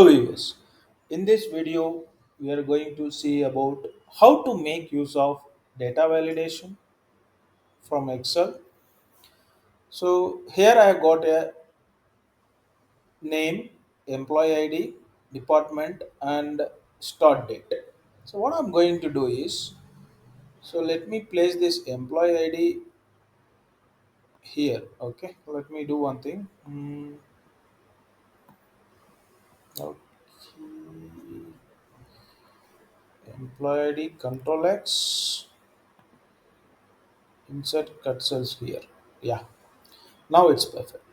Hello viewers. In this video, we are going to see about how to make use of data validation from Excel. So here I have got a name, employee ID, department, and start date. So what I'm going to do is, so let me place this employee ID here. Okay, let me do one thing. Okay. Employee ID Control X, insert cut cells here. Yeah, now it's perfect.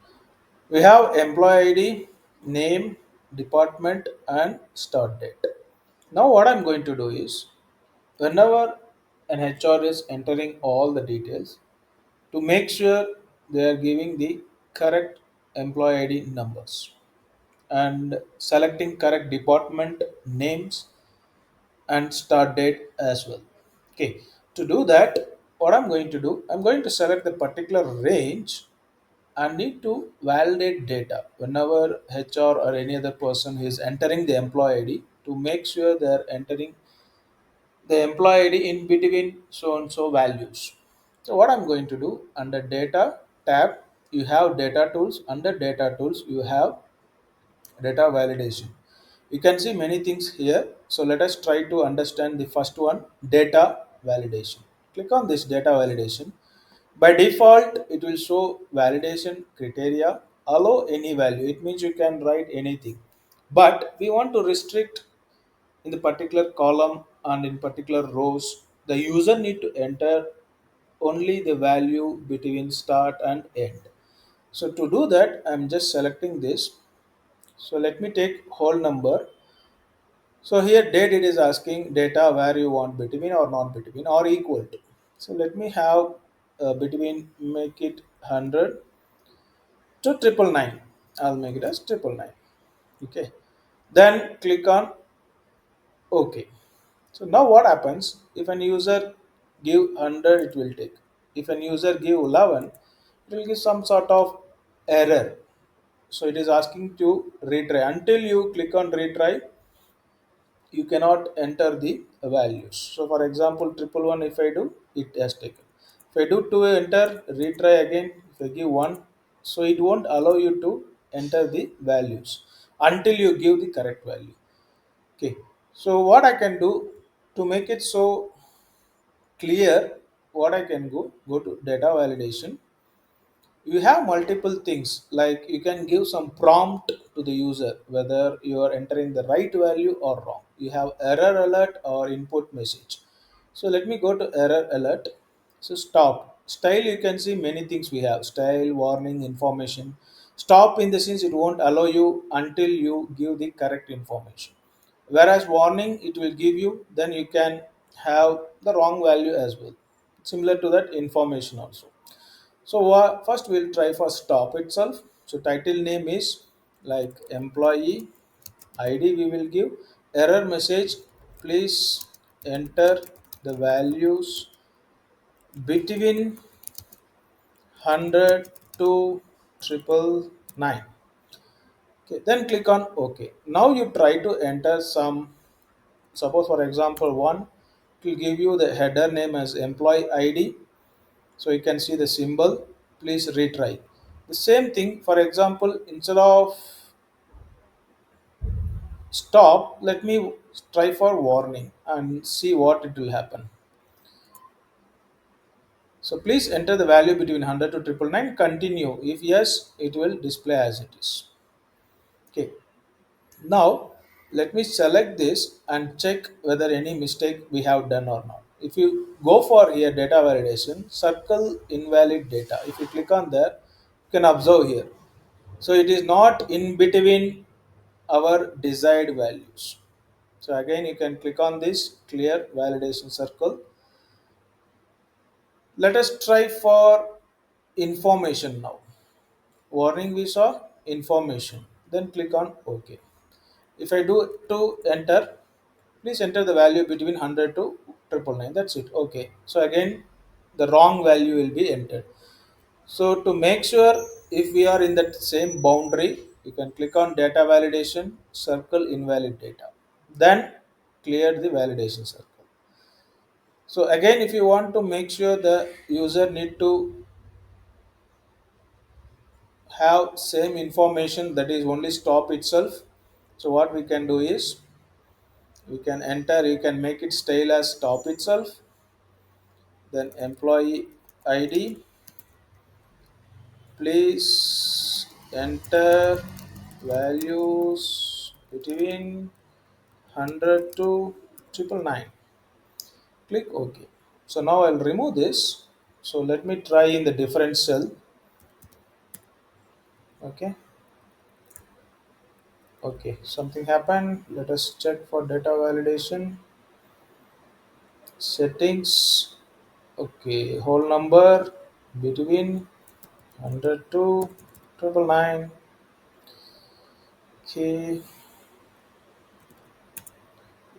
We have employee ID, name, department, and start date. Now, what I'm going to do is whenever an HR is entering all the details, to make sure they are giving the correct employee ID numbers and selecting correct department names and start date as well. Okay, to do that, what I'm going to do, I'm going to select the particular range and need to validate data whenever HR or any other person is entering the employee ID to make sure they are entering the employee ID in between so and so values. So what I'm going to do under data tab, you have data tools. Under data tools, you have data validation. You can see many things here. So let us try to understand the first one, data validation. Click on this data validation. By default, it will show validation criteria, allow any value. It means you can write anything. But we want to restrict in the particular column and in particular rows. The user need to enter only the value between start and end. So to do that, I'm just selecting this. So let me take whole number. So here date it is asking data where you want between or not between or equal to. So let me have between, make it 100 to triple nine. I'll make it as triple nine. Okay. Then click on OK. So now what happens if an user give 100 it will take. If an user give 11 it will give some sort of error. So it is asking to retry. Until you click on retry, you cannot enter the values. So for example, triple one if I do, it has taken. If I do to enter, retry again, if I give one, so it won't allow you to enter the values until you give the correct value. Okay. So what I can do to make it so clear, what I can go to data validation. You have multiple things like you can give some prompt to the user whether you are entering the right value or wrong. You have error alert or input message. So let me go to error alert. So stop style, you can see many things we have: style, warning, information. Stop in the sense it won't allow you until you give the correct information, whereas warning it will give you, then you can have the wrong value as well. Similar to that, information also. So first we'll try for stop itself. So title name is like employee ID we will give. Error message, please enter the values between 100 to triple nine. Okay, then click on OK. Now you try to enter some, suppose for example one, it will give you the header name as employee ID. So you can see the symbol. Please retry the same thing. For example, instead of stop, let me try for warning and see what it will happen. So please enter the value between 100 to triple nine. Continue. If yes, it will display as it is. Okay. Now let me select this and check whether any mistake we have done or not. If you go for here data validation, circle invalid data. If you click on there, you can observe here. So it is not in between our desired values. So again you can click on this clear validation circle. Let us try for information now. Warning we saw, information. Then click on OK. If I do to enter, please enter the value between 100 to triple nine. That's it. Okay. So again the wrong value will be entered. So to make sure if we are in that same boundary, you can click on data validation, circle invalid data, then clear the validation circle. So again, if you want to make sure the user need to have same information, that is only stop itself. So what we can do is we can enter, you can make it style as stop itself, then employee ID, please enter values between 100 to 999. Click OK. So now I'll remove this. So let me try in the different cell. Okay. Okay. Something happened. Let us check for data validation. Settings. Okay. Whole number between 100 to 999. Okay.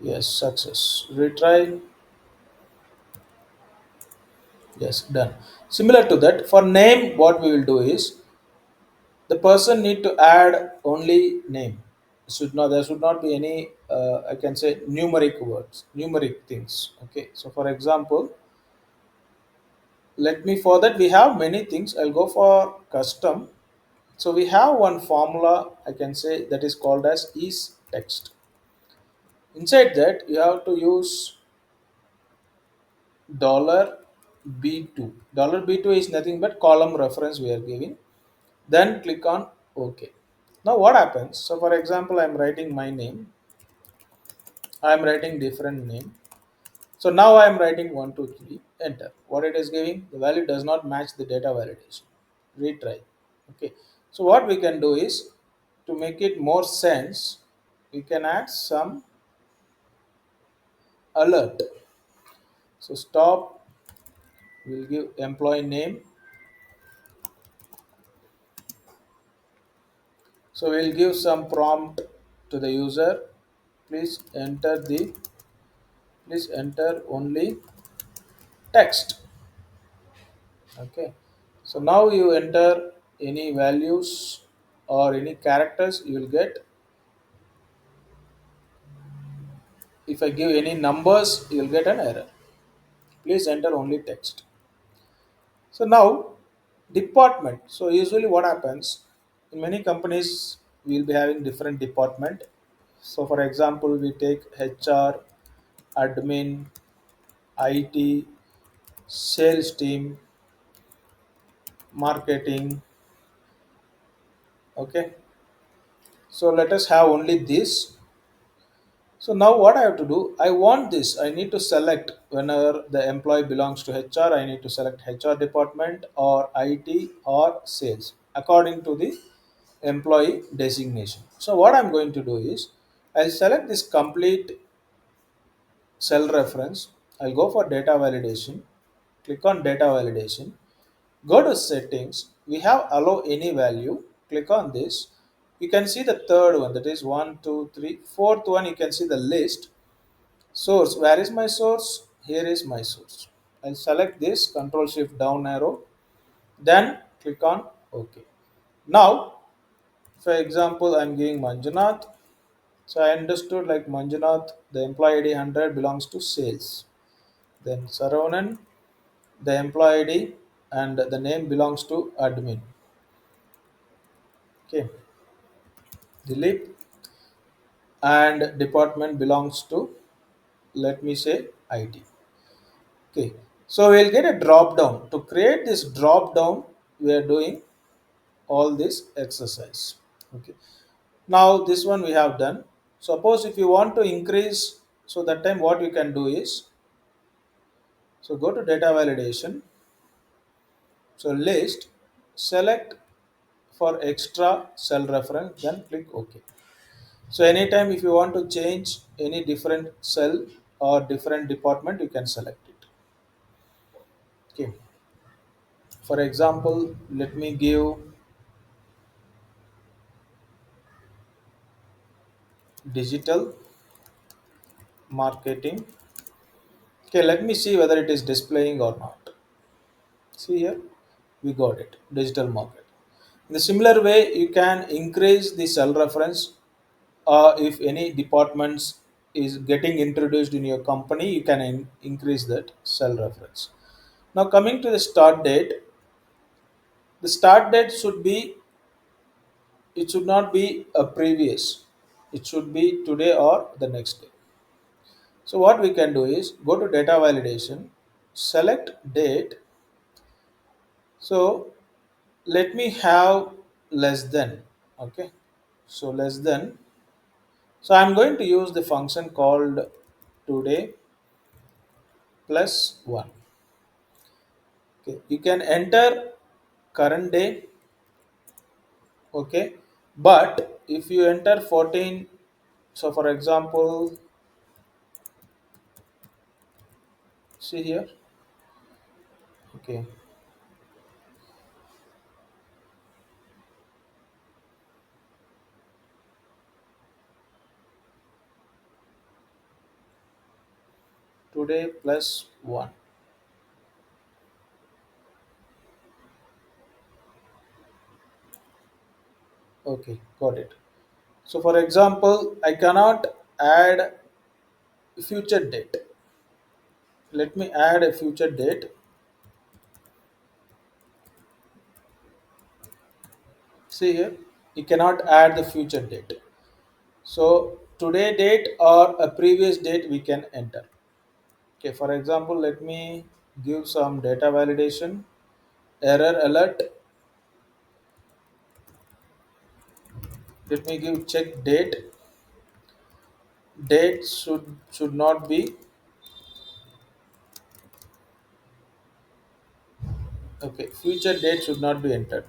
Yes. Success. Retry. Yes. Done. Similar to that, for name, what we will do is the person need to add only name. Should not, there should not be any I can say numeric words, numeric things. Okay, so for example, let me, for that we have many things, I'll go for custom. So we have one formula, I can say, that is called as is text. Inside that you have to use dollar b2. Dollar b2 is nothing but column reference we are giving, then click on OK. Now what happens, so for example, I'm writing my name, I'm writing different name. So now I am writing 123, enter. What it is giving? The value does not match the data validation. Retry. Okay. So what we can do is, to make it more sense, we can add some alert. So stop, we'll give employee name. So we'll give some prompt to the user. Please enter the, please enter only text. Okay, so now you enter any values or any characters, you will get. If I give any numbers, you will get an error. Please enter only text. So now department, so usually what happens in many companies, we will be having different department. So for example, we take HR, admin, IT, sales team, marketing. Okay, so let us have only this. So now what I have to do, I want this, I need to select whenever the employee belongs to HR, I need to select HR department or IT or sales according to the employee designation. So what I'm going to do is, I'll select this complete cell reference, I'll go for data validation, click on data validation, go to settings, we have allow any value, click on this. You can see the third one, that is one, two, three, fourth one, you can see the list. Source, where is my source? Here is my source. I'll select this, Control Shift down arrow, then click on OK. Now, for example, I'm giving Manjunath. So I understood like Manjunath, the employee ID 100 belongs to sales. Then Saravanan, the employee ID and the name belongs to admin. Okay. Dilip, and department belongs to, let me say, IT. Okay, so we'll get a drop down. To create this drop down, we are doing all this exercise. Okay, now this one we have done. Suppose if you want to increase, so that time what you can do is, so go to data validation. So list, select for extra cell reference, then click OK. So anytime if you want to change any different cell or different department, you can select it. Okay. For example, let me give digital marketing. Okay, let me see whether it is displaying or not. See here, we got it, digital market. In the similar way, you can increase the cell reference. If any departments is getting introduced in your company, you can increase that cell reference. Now coming to the start date, the start date should be, it should not be a previous. It should be today or the next day. So what we can do is go to data validation, select date. So let me have less than. Okay. So less than. So I'm going to use the function called today plus 1. Okay. You can enter current day. Okay. But if you enter 14, so for example, see here. Okay. Today plus 1. Okay. Got it. So for example, I cannot add future date. Let me add a future date. See here, you cannot add the future date. So today date or a previous date we can enter. Okay, for example, let me give some data validation. Error alert. Let me give check date. Date should not be, okay. Future date should not be entered.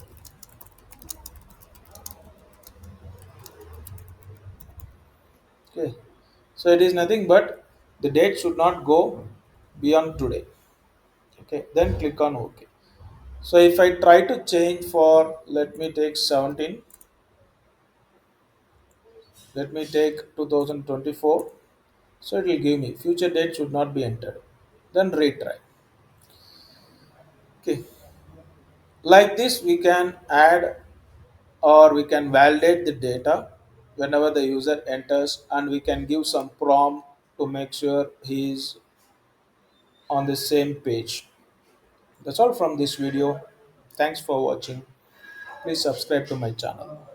Okay, so it is nothing but the date should not go beyond today. Okay, then click on OK. So if I try to change for, let me take 17, let me take 2024. So it will give me future date should not be entered. Then retry. Okay. Like this, we can add or we can validate the data whenever the user enters, and we can give some prompt to make sure he is on the same page. That's all from this video. Thanks for watching. Please subscribe to my channel.